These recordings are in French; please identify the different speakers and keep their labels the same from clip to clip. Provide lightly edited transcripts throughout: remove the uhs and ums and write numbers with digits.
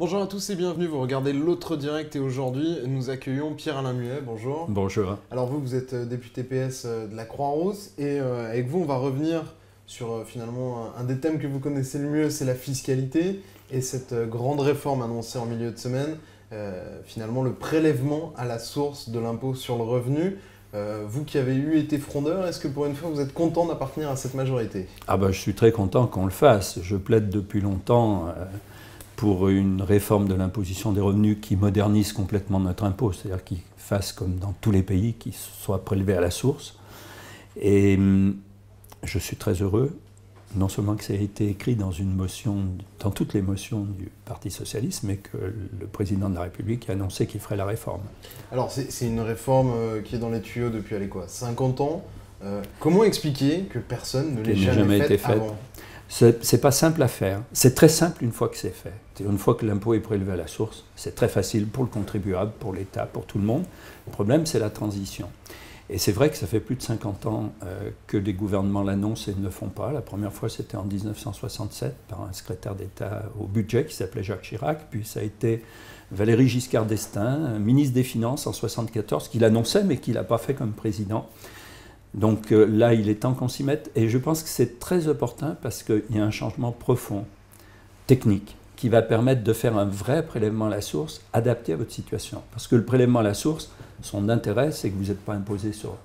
Speaker 1: Bonjour à tous et bienvenue, vous regardez l'autre direct et aujourd'hui nous accueillons Pierre-Alain Muet, bonjour.
Speaker 2: Bonjour.
Speaker 1: Alors vous êtes député PS de la Croix-Rousse et avec vous on va revenir sur finalement un des thèmes que vous connaissez le mieux, c'est la fiscalité et cette grande réforme annoncée en milieu de semaine, finalement le prélèvement à la source de l'impôt sur le revenu. Vous qui avez été frondeur, est-ce que pour une fois vous êtes content d'appartenir à cette majorité?
Speaker 2: Je suis très content qu'on le fasse. Je plaide depuis longtemps pour une réforme de l'imposition des revenus qui modernise complètement notre impôt, c'est-à-dire qu'il fasse comme dans tous les pays, qu'il soit prélevé à la source. Et je suis très heureux, non seulement que ça ait été écrit dans une motion, dans toutes les motions du Parti socialiste, mais que le président de la République a annoncé qu'il ferait la réforme.
Speaker 1: Alors c'est une réforme qui est dans les tuyaux depuis 50 ans. Comment expliquer que personne ne l'ait jamais été faite avant?
Speaker 2: C'est pas simple à faire. C'est très simple une fois que c'est fait. Une fois que l'impôt est prélevé à la source, c'est très facile pour le contribuable, pour l'État, pour tout le monde. Le problème, c'est la transition. Et c'est vrai que ça fait plus de 50 ans que les gouvernements l'annoncent et ne le font pas. La première fois, c'était en 1967 par un secrétaire d'État au budget qui s'appelait Jacques Chirac. Puis ça a été Valéry Giscard d'Estaing, ministre des Finances en 1974, qui l'annonçait mais qui ne l'a pas fait comme président. Donc là, il est temps qu'on s'y mette. Et je pense que c'est très opportun parce qu'il y a un changement profond, technique, qui va permettre de faire un vrai prélèvement à la source adapté à votre situation. Parce que le prélèvement à la source, son intérêt, c'est que vous n'êtes pas imposé sur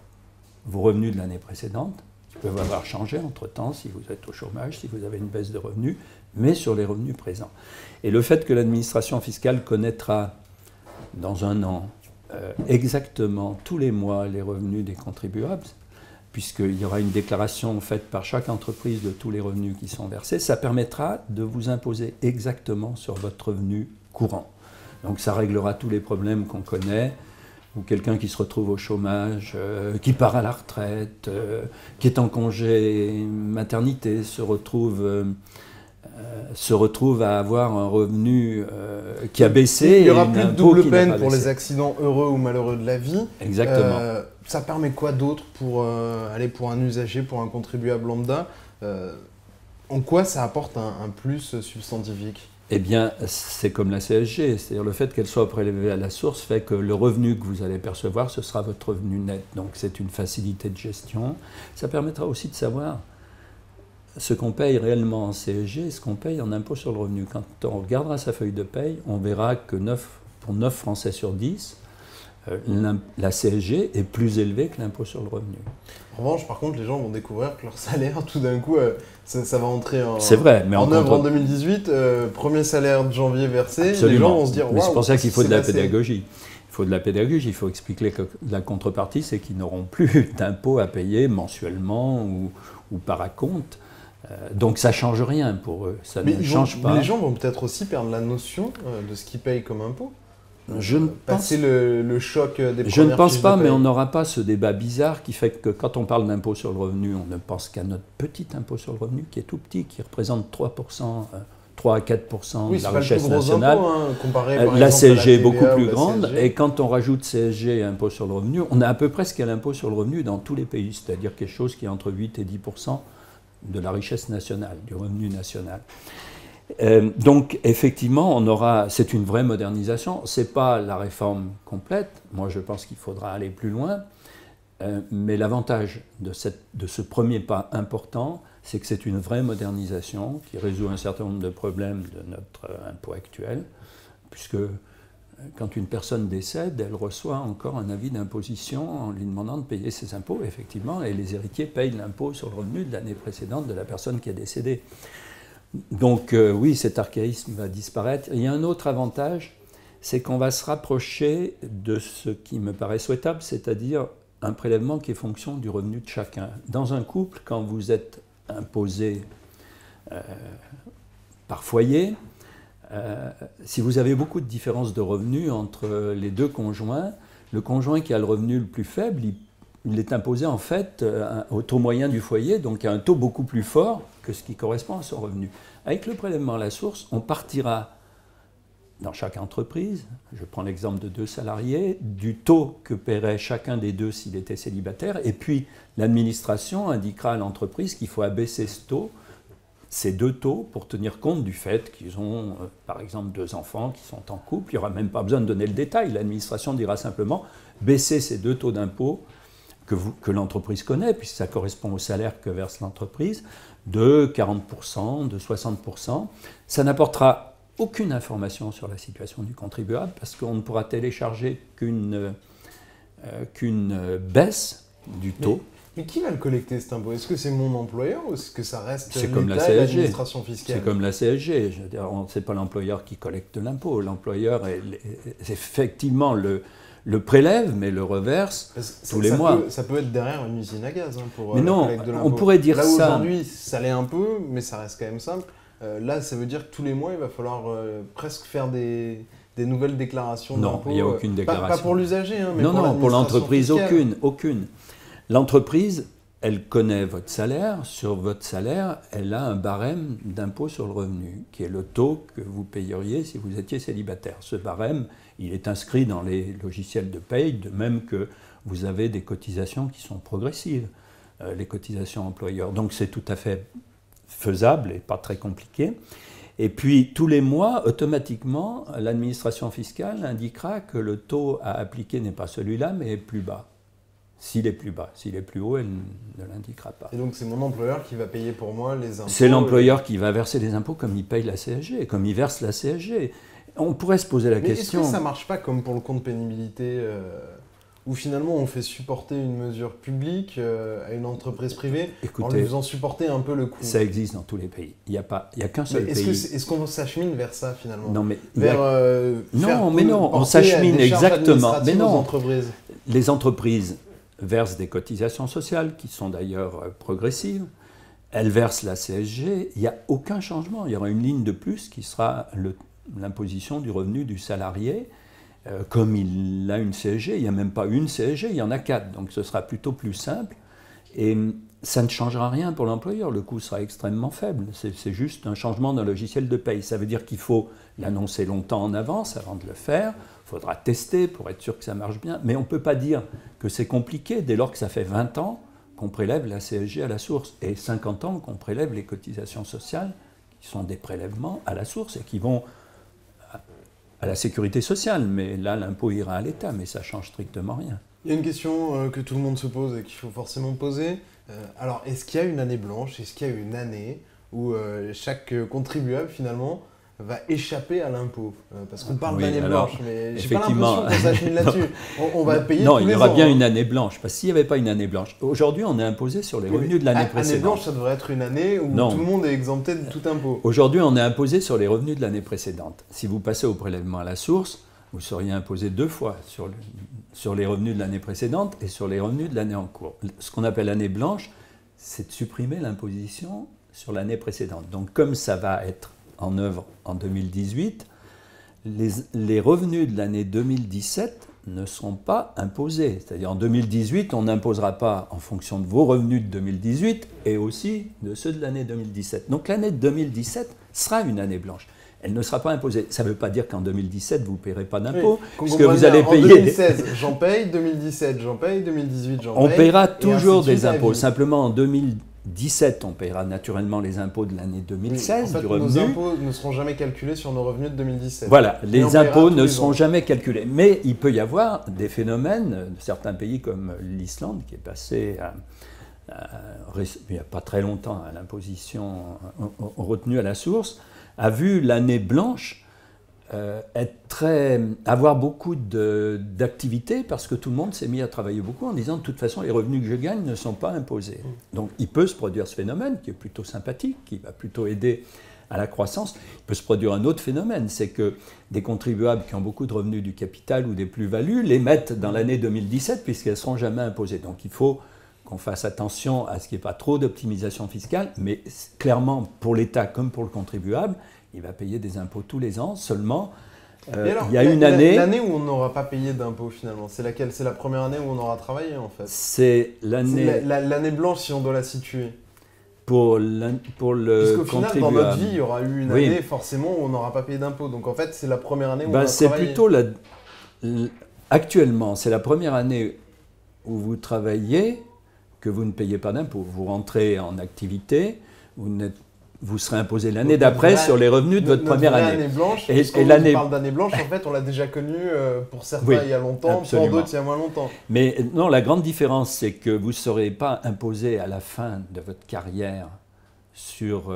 Speaker 2: vos revenus de l'année précédente, qui peuvent avoir changé entre-temps si vous êtes au chômage, si vous avez une baisse de revenus, mais sur les revenus présents. Et le fait que l'administration fiscale connaîtra dans un an exactement tous les mois les revenus des contribuables, puisqu'il y aura une déclaration faite par chaque entreprise de tous les revenus qui sont versés, ça permettra de vous imposer exactement sur votre revenu courant. Donc ça réglera tous les problèmes qu'on connaît, ou quelqu'un qui se retrouve au chômage, qui part à la retraite, qui est en congé maternité, se retrouve à avoir un revenu qui a baissé.
Speaker 1: Il n'y aura plus de double peine pour les accidents heureux ou malheureux de la vie.
Speaker 2: Exactement.
Speaker 1: Ça permet quoi d'autre pour un usager, pour un contribuable lambda? En quoi ça apporte un plus substantifique?
Speaker 2: Eh bien, c'est comme la CSG, c'est-à-dire le fait qu'elle soit prélevée à la source fait que le revenu que vous allez percevoir, ce sera votre revenu net. Donc c'est une facilité de gestion. Ça permettra aussi de savoir ce qu'on paye réellement en CSG et ce qu'on paye en impôt sur le revenu. Quand on regardera sa feuille de paye, on verra que pour 9 Français sur 10, la CSG est plus élevée que l'impôt sur le revenu.
Speaker 1: En revanche, par contre, les gens vont découvrir que leur salaire, tout d'un coup, ça va entrer en œuvre en 2018. Premier salaire de janvier versé,
Speaker 2: absolument.
Speaker 1: Les gens vont se dire « Waouh !»
Speaker 2: C'est pour ça qu'il faut de la pédagogie. Il faut de la pédagogie, il faut expliquer que la contrepartie, c'est qu'ils n'auront plus d'impôts à payer mensuellement ou par acompte. Donc ça ne change rien pour eux, ça ne change pas.
Speaker 1: Mais les gens vont peut-être aussi perdre la notion de ce qu'ils payent comme impôt.
Speaker 2: Passer
Speaker 1: le choc des premières fiches de paye.
Speaker 2: Je ne pense pas, mais on n'aura pas ce débat bizarre qui fait que quand on parle d'impôt sur le revenu, on ne pense qu'à notre petit impôt sur le revenu qui est tout petit, qui représente 3 à 4% de la richesse nationale.
Speaker 1: Comparé,
Speaker 2: la CSG est beaucoup plus grande, et quand on rajoute CSG et impôt sur le revenu, on a à peu près ce qu'est l'impôt sur le revenu dans tous les pays, c'est-à-dire quelque chose qui est entre 8 et 10% de la richesse nationale, du revenu national. Donc effectivement, c'est une vraie modernisation. Ce n'est pas la réforme complète. Moi, je pense qu'il faudra aller plus loin. Mais l'avantage de ce premier pas important, c'est que c'est une vraie modernisation qui résout un certain nombre de problèmes de notre impôt actuel, puisque quand une personne décède, elle reçoit encore un avis d'imposition en lui demandant de payer ses impôts, effectivement, et les héritiers payent l'impôt sur le revenu de l'année précédente de la personne qui est décédée. Donc oui, cet archaïsme va disparaître. Il y a un autre avantage, c'est qu'on va se rapprocher de ce qui me paraît souhaitable, c'est-à-dire un prélèvement qui est fonction du revenu de chacun. Dans un couple, quand vous êtes imposé par foyer, si vous avez beaucoup de différences de revenus entre les deux conjoints, le conjoint qui a le revenu le plus faible, il est imposé en fait au taux moyen du foyer, donc à un taux beaucoup plus fort que ce qui correspond à son revenu. Avec le prélèvement à la source, on partira dans chaque entreprise, je prends l'exemple de 2 salariés, du taux que paierait chacun des deux s'il était célibataire, et puis l'administration indiquera à l'entreprise qu'il faut abaisser ce taux ces deux taux pour tenir compte du fait qu'ils ont, par exemple, 2 enfants qui sont en couple. Il n'y aura même pas besoin de donner le détail. L'administration dira simplement baisser ces 2 taux d'impôt que l'entreprise connaît, puisque ça correspond au salaire que verse l'entreprise, de 40%, de 60%. Ça n'apportera aucune information sur la situation du contribuable, parce qu'on ne pourra télécharger qu'une baisse du taux.
Speaker 1: Mais qui va le collecter cet impôt? Est-ce que c'est mon employeur ou est-ce que ça reste
Speaker 2: comme
Speaker 1: l'État et l'administration fiscale?
Speaker 2: C'est comme la CSG. Je veux dire, c'est pas l'employeur qui collecte l'impôt. L'employeur effectivement le prélève, mais le reverse tous les mois.
Speaker 1: Ça peut être derrière une usine à gaz pour
Speaker 2: mais
Speaker 1: la
Speaker 2: non,
Speaker 1: collecte de l'impôt.
Speaker 2: on pourrait dire
Speaker 1: là où
Speaker 2: ça.
Speaker 1: Aujourd'hui, ça l'est un peu, mais ça reste quand même simple. Là, ça veut dire que tous les mois, il va falloir presque faire des nouvelles déclarations d'impôt.
Speaker 2: Non, il n'y a aucune déclaration.
Speaker 1: Pas pour l'usager, mais
Speaker 2: non, pour l'entreprise,
Speaker 1: fiscale.
Speaker 2: aucune. L'entreprise, elle connaît votre salaire. Sur votre salaire, elle a un barème d'impôt sur le revenu, qui est le taux que vous payeriez si vous étiez célibataire. Ce barème, il est inscrit dans les logiciels de paye, de même que vous avez des cotisations qui sont progressives, les cotisations employeurs. Donc c'est tout à fait faisable et pas très compliqué. Et puis, tous les mois, automatiquement, l'administration fiscale indiquera que le taux à appliquer n'est pas celui-là, mais est plus bas. S'il est plus bas. S'il est plus haut, elle ne l'indiquera pas.
Speaker 1: Et donc, c'est mon employeur qui va payer pour moi les impôts?
Speaker 2: C'est l'employeur qui va verser les impôts comme il paye la CSG, comme il verse la CSG. On pourrait se poser la question...
Speaker 1: Est-ce que ça ne marche pas comme pour le compte pénibilité où finalement on fait supporter une mesure publique à une entreprise privée en lui faisant supporter un peu le coût?
Speaker 2: Ça existe dans tous les pays. Il n'y a qu'un seul pays.
Speaker 1: Est-ce qu'on s'achemine vers ça finalement?
Speaker 2: Non, mais
Speaker 1: on
Speaker 2: s'achemine exactement. Mais non,
Speaker 1: entreprises.
Speaker 2: Les entreprises versent des cotisations sociales qui sont d'ailleurs progressives. Elles versent la CSG. Il n'y a aucun changement. Il y aura une ligne de plus qui sera l'imposition du revenu du salarié. Comme il a une CSG, il n'y a même pas une CSG, il y en a 4. Donc ce sera plutôt plus simple. Et ça ne changera rien pour l'employeur. Le coût sera extrêmement faible. C'est juste un changement d'un logiciel de paye. Ça veut dire qu'il faut l'annoncer longtemps en avance avant de le faire. Il faudra tester pour être sûr que ça marche bien. Mais on ne peut pas dire que c'est compliqué dès lors que ça fait 20 ans qu'on prélève la CSG à la source et 50 ans qu'on prélève les cotisations sociales qui sont des prélèvements à la source et qui vont à la sécurité sociale, mais là l'impôt ira à l'État, mais ça ne change strictement rien.
Speaker 1: Il y a une question que tout le monde se pose et qu'il faut forcément poser. Alors, est-ce qu'il y a une année blanche? Est-ce qu'il y a une année où chaque contribuable finalement va échapper à l'impôt? Parce qu'on parle d'année blanche, mais j'ai pas l'impression qu'on s'achemine là-dessus. On va payer tous les ans.
Speaker 2: Non, il y aura bien une année blanche, parce que s'il n'y avait pas une année blanche, aujourd'hui on est imposé sur les revenus de l'année précédente.
Speaker 1: Année blanche, ça devrait être une année où tout le monde est exempté de tout impôt.
Speaker 2: Aujourd'hui, on est imposé sur les revenus de l'année précédente. Si vous passez au prélèvement à la source, vous seriez imposé 2 fois sur les revenus de l'année précédente et sur les revenus de l'année en cours. Ce qu'on appelle année blanche, c'est de supprimer l'imposition sur l'année précédente. Donc comme ça va être en œuvre en 2018, les revenus de l'année 2017 ne seront pas imposés. C'est-à-dire en 2018, on n'imposera pas en fonction de vos revenus de 2018 et aussi de ceux de l'année 2017. Donc l'année 2017 sera une année blanche. Elle ne sera pas imposée. Ça ne veut pas dire qu'en 2017, vous ne paierez pas d'impôts, puisque vous allez payer...
Speaker 1: En 2016, j'en paye, 2017, j'en paye, 2018, j'en paye...
Speaker 2: On paiera toujours des impôts. Simplement, en 2017, on paiera naturellement les impôts de l'année 2016,
Speaker 1: en fait,
Speaker 2: du revenu.
Speaker 1: Nos impôts ne seront jamais calculés sur nos revenus de 2017.
Speaker 2: Voilà, les impôts ne seront jamais calculés. Mais il peut y avoir des phénomènes, de certains pays comme l'Islande, qui est passé il n'y a pas très longtemps à l'imposition retenue à la source, a vu l'année blanche avoir beaucoup d'activités parce que tout le monde s'est mis à travailler beaucoup en disant de toute façon les revenus que je gagne ne sont pas imposés. Donc il peut se produire ce phénomène qui est plutôt sympathique, qui va plutôt aider à la croissance. Il peut se produire un autre phénomène, c'est que des contribuables qui ont beaucoup de revenus du capital ou des plus-values les mettent dans l'année 2017 puisqu'elles ne seront jamais imposées. Donc il faut qu'on fasse attention à ce qu'il n'y ait pas trop d'optimisation fiscale, mais clairement, pour l'État comme pour le contribuable, il va payer des impôts tous les ans. Seulement, il y a une année...
Speaker 1: L'année où on n'aura pas payé d'impôts, finalement, c'est laquelle? C'est la première année où on aura travaillé, en fait?
Speaker 2: C'est l'année...
Speaker 1: L'année blanche, si on doit la situer.
Speaker 2: Pour le
Speaker 1: Puisqu'au final,
Speaker 2: contribuable.
Speaker 1: dans notre vie, il y aura eu une année, forcément, où on n'aura pas payé d'impôts. Donc, en fait, c'est la première année où on a travaillé.
Speaker 2: C'est plutôt... Actuellement, c'est la première année où vous travaillez que vous ne payez pas d'impôts. Vous rentrez en activité, vous n'êtes vous serez imposé l'année d'après sur les revenus de votre première année.
Speaker 1: Année blanche,
Speaker 2: et
Speaker 1: l'année... on parle d'année blanche, en fait, on l'a déjà connue pour certains il y a longtemps,
Speaker 2: absolument.
Speaker 1: pour d'autres il y a moins longtemps.
Speaker 2: Mais non, la grande différence, c'est que vous ne serez pas imposé à la fin de votre carrière sur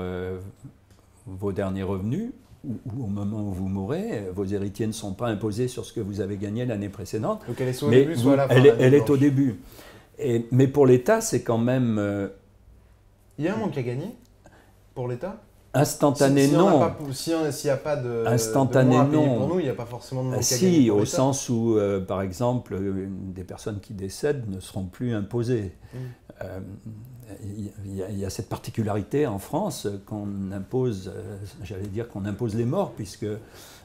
Speaker 2: vos derniers revenus, ou au moment où vous mourrez, vos héritiers ne sont pas imposés sur ce que vous avez gagné l'année précédente.
Speaker 1: Donc elle est soit au début, soit à la fin.
Speaker 2: Elle est au début. Mais pour l'État, c'est quand même...
Speaker 1: Il y a un manque à gagner pour l'État?
Speaker 2: Instantané, non.
Speaker 1: S'il n'y a pas de,
Speaker 2: instantané,
Speaker 1: de mois à payer
Speaker 2: non.
Speaker 1: pour nous, il n'y a pas forcément de manque à gagner
Speaker 2: Si,
Speaker 1: pour
Speaker 2: au
Speaker 1: l'État.
Speaker 2: sens où, par exemple, des personnes qui décèdent ne seront plus imposées. Il y a cette particularité en France qu'on impose, j'allais dire qu'on impose les morts, puisque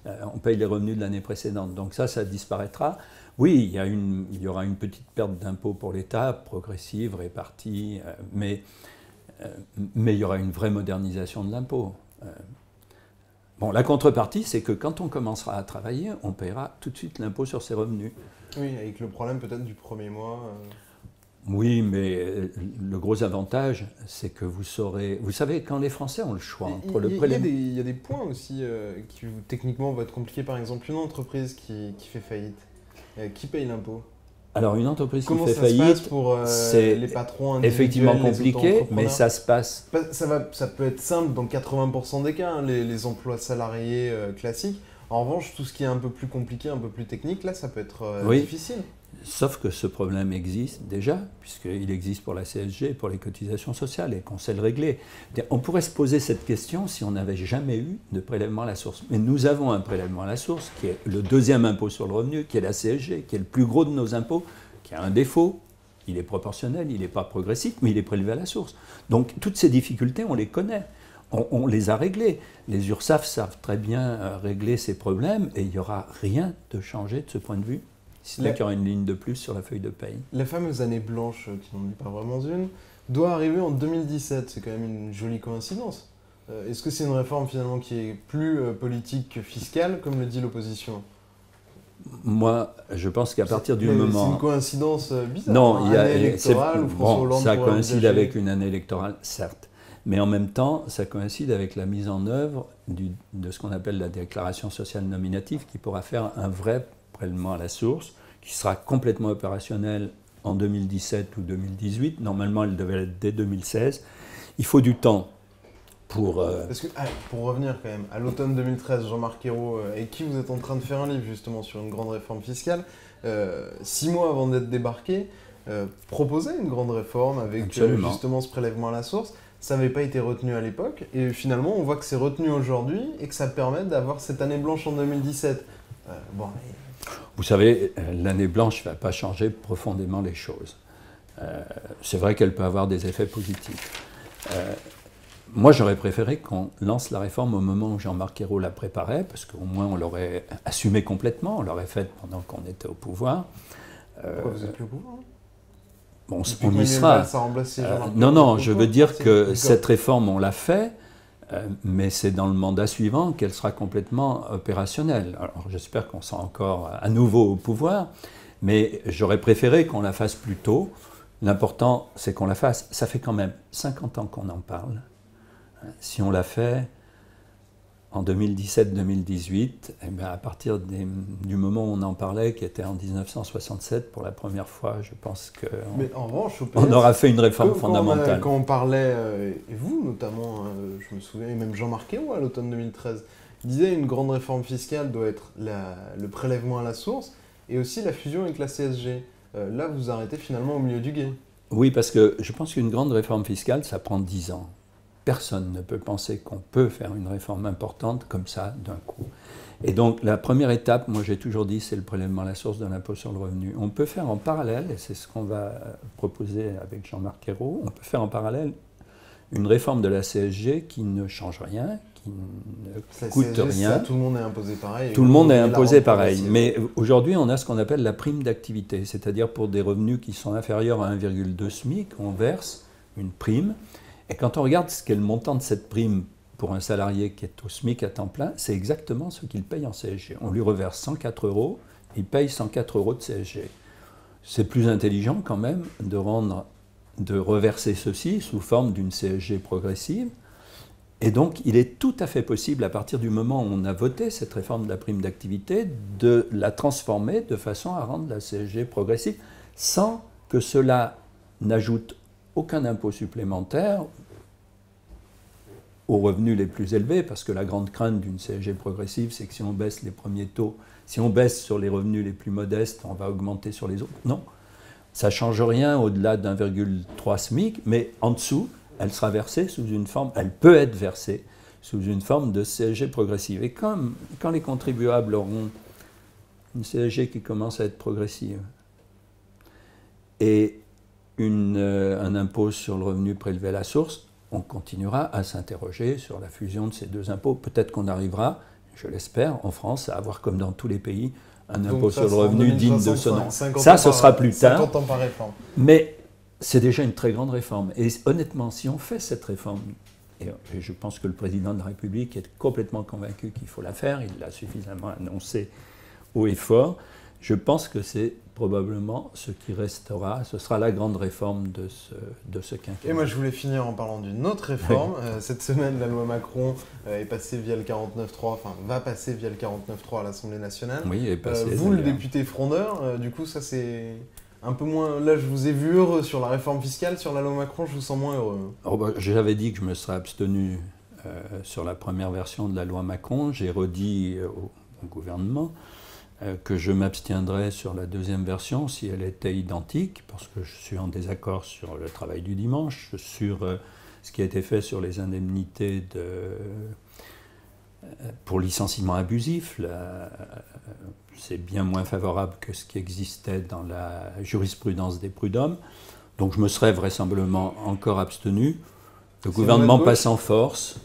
Speaker 2: on paye les revenus de l'année précédente. Donc ça disparaîtra. Oui, il y aura une petite perte d'impôt pour l'État, progressive, répartie, mais il y aura une vraie modernisation de l'impôt. Bon, la contrepartie, c'est que quand on commencera à travailler, on paiera tout de suite l'impôt sur ses revenus.
Speaker 1: Oui, avec le problème peut-être du premier mois.
Speaker 2: Oui, mais le gros avantage, c'est que vous saurez... Vous savez, quand les Français ont le choix entre le prélèvement...
Speaker 1: Il y a des points aussi qui, techniquement, vont être compliqués. Par exemple, une entreprise qui fait faillite, qui paye l'impôt?
Speaker 2: Alors, une entreprise
Speaker 1: Comment
Speaker 2: qui fait
Speaker 1: ça se
Speaker 2: faillite,
Speaker 1: passe pour
Speaker 2: c'est
Speaker 1: les patrons individuels,
Speaker 2: effectivement compliqué, mais ça se passe.
Speaker 1: Ça peut être simple dans 80% des cas, hein, les emplois salariés classiques. En revanche, tout ce qui est un peu plus compliqué, un peu plus technique, là, ça peut être difficile.
Speaker 2: Sauf que ce problème existe déjà, puisqu'il existe pour la CSG et pour les cotisations sociales, et qu'on sait le régler. On pourrait se poser cette question si on n'avait jamais eu de prélèvement à la source. Mais nous avons un prélèvement à la source, qui est le deuxième impôt sur le revenu, qui est la CSG, qui est le plus gros de nos impôts, qui a un défaut. Il est proportionnel, il n'est pas progressif, mais il est prélevé à la source. Donc toutes ces difficultés, on les connaît. On les a réglées. Les URSSAF savent très bien régler ces problèmes, et il n'y aura rien de changé de ce point de vue. C'est là qu'il y aura une ligne de plus sur la feuille de paye.
Speaker 1: La fameuse année blanche, qui n'en est pas vraiment une, doit arriver en 2017. C'est quand même une jolie coïncidence. Est-ce que c'est une réforme finalement qui est plus politique que fiscale, comme le dit l'opposition?
Speaker 2: Moi, je pense qu'à partir du moment...
Speaker 1: C'est une coïncidence bizarre.
Speaker 2: Non,
Speaker 1: il y a année électorale où François Hollande
Speaker 2: ça
Speaker 1: pourrait
Speaker 2: coïncide
Speaker 1: envisager...
Speaker 2: avec une année électorale, certes. Mais en même temps, ça coïncide avec la mise en œuvre de ce qu'on appelle la déclaration sociale nominative, qui pourra faire un vrai prélèvement à la source, qui sera complètement opérationnel en 2017 ou 2018. Normalement, elle devait l'être dès 2016. Il faut du temps pour...
Speaker 1: Parce que, pour revenir quand même, à l'automne 2013, Jean-Marc Ayrault, avec qui vous êtes en train de faire un livre justement sur une grande réforme fiscale, 6 mois avant d'être débarqué, proposait une grande réforme avec justement ce prélèvement à la source. Ça n'avait pas été retenu à l'époque, et finalement on voit que c'est retenu aujourd'hui et que ça permet d'avoir cette année blanche en 2017.
Speaker 2: Vous savez, l'année blanche ne va pas changer profondément les choses. C'est vrai qu'elle peut avoir des effets positifs. Moi, j'aurais préféré qu'on lance la réforme au moment où Jean-Marc Ayrault la préparait, parce qu'au moins on l'aurait assumée complètement, on l'aurait faite pendant qu'on était au pouvoir.
Speaker 1: Pourquoi vous n'êtes plus au pouvoir?
Speaker 2: Bon, on y sera. Non, je veux dire que cette réforme, on l'a fait, mais c'est dans le mandat suivant qu'elle sera complètement opérationnelle. Alors j'espère qu'on sera encore à nouveau au pouvoir, mais j'aurais préféré qu'on la fasse plus tôt. L'important, c'est qu'on la fasse. Ça fait quand même 50 ans qu'on en parle. Si on l'a fait en 2017-2018, eh bien à partir du moment où on en parlait, qui était en 1967, pour la première fois, je pense qu'on aura fait une réforme fondamentale.
Speaker 1: Quand on parlait, et vous notamment, je me souviens, et même Jean-Marc Ayrault à l'automne 2013, disait une grande réforme fiscale doit être le prélèvement à la source et aussi la fusion avec la CSG. Là, vous arrêtez finalement au milieu du gué.
Speaker 2: Oui, parce que je pense qu'une grande réforme fiscale, ça prend 10 ans. Personne ne peut penser qu'on peut faire une réforme importante comme ça d'un coup. Et donc la première étape, moi j'ai toujours dit, c'est le prélèvement à la source de l'impôt sur le revenu. On peut faire en parallèle, et c'est ce qu'on va proposer avec Jean-Marc Ayrault, on peut faire en parallèle une réforme de la CSG qui ne change rien, qui ne coûte rien.
Speaker 1: Ça, tout le monde est imposé pareil.
Speaker 2: Tout le monde est imposé pareil. Mais aujourd'hui, on a ce qu'on appelle la prime d'activité, c'est-à-dire pour des revenus qui sont inférieurs à 1,2 SMIC, on verse une prime. Et quand on regarde ce qu'est le montant de cette prime pour un salarié qui est au SMIC à temps plein, c'est exactement ce qu'il paye en CSG. On lui reverse 104 €, il paye 104 € de CSG. C'est plus intelligent quand même de reverser ceci sous forme d'une CSG progressive Et donc, il est tout à fait possible, à partir du moment où on a voté cette réforme de la prime d'activité, de la transformer de façon à rendre la CSG progressive, sans que cela n'ajoute aucun impôt supplémentaire aux revenus les plus élevés, parce que la grande crainte d'une CSG progressive, c'est que si on baisse les premiers taux, si on baisse sur les revenus les plus modestes, on va augmenter sur les autres. Non, ça ne change rien au-delà d'1,3 SMIC, mais en dessous, elle sera versée sous une forme, elle peut être versée sous une forme de CSG progressive. Et quand les contribuables auront une CSG qui commence à être progressive et un impôt sur le revenu prélevé à la source, on continuera à s'interroger sur la fusion de ces deux impôts. Peut-être qu'on arrivera, je l'espère, en France, à avoir comme dans tous les pays un impôt sur le revenu digne de ce nom. Ça, ce sera plus tard.
Speaker 1: 50 ans par réforme.
Speaker 2: Mais c'est déjà une très grande réforme. Et honnêtement, si on fait cette réforme, et je pense que le président de la République est complètement convaincu qu'il faut la faire, il l'a suffisamment annoncé haut et fort, je pense que c'est probablement ce qui restera, ce sera la grande réforme de ce quinquennat.
Speaker 1: Et moi, je voulais finir en parlant d'une autre réforme. Cette semaine, la loi Macron est passée via le 49.3, enfin va passer via le 49.3 à l'Assemblée nationale.
Speaker 2: Oui, elle est passée.
Speaker 1: Vous, le député frondeur, du coup, ça c'est un peu moins... Là, je vous ai vu heureux sur la réforme fiscale, sur la loi Macron, je vous sens moins heureux.
Speaker 2: J'avais dit que je me serais abstenu sur la première version de la loi Macron. J'ai redit au gouvernement que je m'abstiendrais sur la deuxième version si elle était identique, parce que je suis en désaccord sur le travail du dimanche, sur ce qui a été fait sur les indemnités pour licenciement abusif. C'est bien moins favorable que ce qui existait dans la jurisprudence des prud'hommes. Donc je me serais vraisemblablement encore abstenu. Le gouvernement passe en force.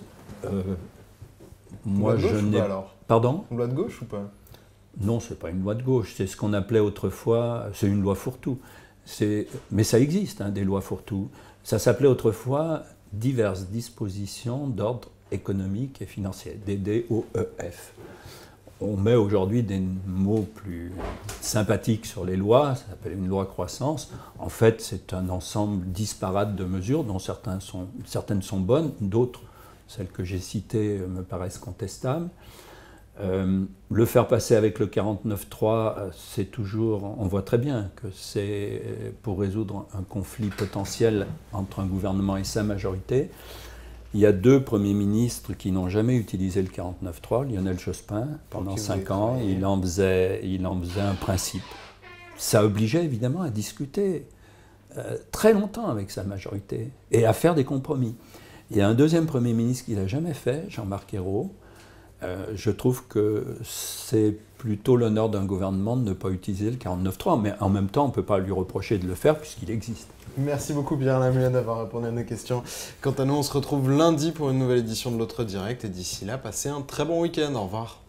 Speaker 1: Moi, je n'ai...
Speaker 2: Pardon ?
Speaker 1: Une loi de gauche ou pas ?
Speaker 2: Non, ce n'est pas une loi de gauche, c'est ce qu'on appelait autrefois, c'est une loi fourre-tout. Mais ça existe, des lois fourre-tout. Ça s'appelait autrefois diverses dispositions d'ordre économique et financier, des DOEF. On met aujourd'hui des mots plus sympathiques sur les lois, ça s'appelle une loi croissance. En fait, c'est un ensemble disparate de mesures dont certaines sont bonnes, d'autres, celles que j'ai citées, me paraissent contestables. Le faire passer avec le 49.3, c'est toujours, on voit très bien que c'est pour résoudre un conflit potentiel entre un gouvernement et sa majorité. Il y a deux premiers ministres qui n'ont jamais utilisé le 49.3, Lionel Jospin, pendant 5 ans, il en faisait un principe. Ça obligeait évidemment à discuter très longtemps avec sa majorité et à faire des compromis. Il y a un deuxième premier ministre qui ne l'a jamais fait, Jean-Marc Ayrault. Je trouve que c'est plutôt l'honneur d'un gouvernement de ne pas utiliser le 49.3, mais en même temps, on ne peut pas lui reprocher de le faire puisqu'il existe.
Speaker 1: Merci beaucoup Pierre Lamouillet d'avoir répondu à nos questions. Quant à nous, on se retrouve lundi pour une nouvelle édition de l'Autre Direct et d'ici là, passez un très bon week-end. Au revoir.